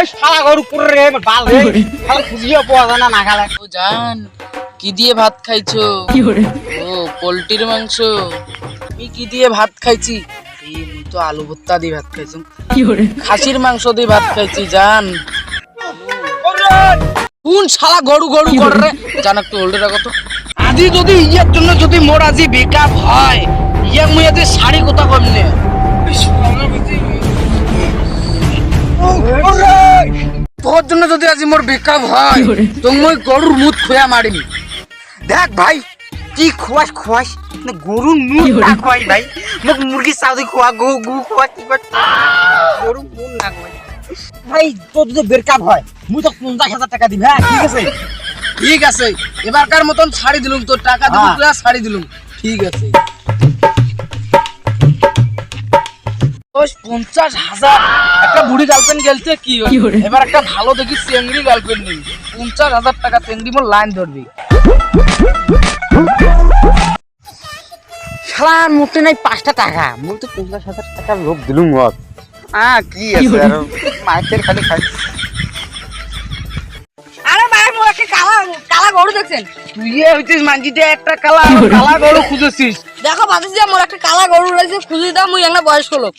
এই শালা গরু পুরে রে বাল রে শালা খুঁজিয়ে পাওয়া যায় না না খালে। ও জান কি দিয়ে ভাত খাইছো? ও পোল্ট্রির মাংস। আমি কি দিয়ে ভাত খাইছি? এই মুই তো আলু ভর্তা দিয়ে ভাত খাইছি। খাসির মাংস দিয়ে ভাত খাইছি জান। কোন শালা গরু গরু করে রে? জান একটু হোল্ডে রাখো তো। আজি যদি ইয়ার জন্য যদি মোর আজি বেকআপ হয়, ইয়াক মুই আজি শাড়ি কথা কমনে। তোর জন্য যদি আজি মোর বেকআপ হয়, তো মই গরুর মুখ খোয়া মারিম। দেখ ভাই কি খোয়াস খোয়াস না গরুর মুখ না খোয়াই ভাই মোক মুরগি চাউদি খোয়া গু গু খোয়া কি করে গরু মুখ না খোয়াই ভাই তোর যদি বেরকাপ হয় মুই তো 50,000 টাকা দিম। হ্যাঁ ঠিক আছে ঠিক আছে, এবারকার মতন ছাড়ি দিলুম, তোর টাকা দিলুম তুই ছাড়ি দিলুম। ঠিক আছে 50,000 একটা বুড়ি গার্লফ্রেন্ড গেলতে কি হয়? এবার একটা ভালো দেখি চেংড়ি গার্লফ্রেন্ড নেই। 50,000 টাকা চেংড়ি মোর লাইন ধরবি। শালার মুখে নাই 5টা টাকা মুই তো 50,000 টাকা লোভ দিলুম মত কি আছে আর মাইকের খালি খাই। আরে ভাই মোর একটা কালা কালা গরু দেখছেন? তুই হইছিস মানজিতে একটা কালা কালা গরু খুঁজেছিস। দেখো ভাবছি মোর একটা কালা গরু রয়েছে, খুঁজে দাও মুই একটা বয়স্ক লোক।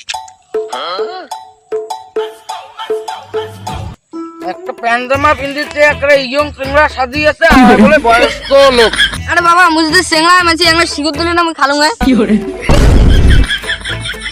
একটা প্যান্টামা পিন্দিতে একটা ইয়ং সিংড়া সাজিয়েছে আর বলে বয়স্ক লোক। আরে বাবা মুই যদি সেংলা মাছি একটা শিকড় দিলে না মুই খালুঙ্গা।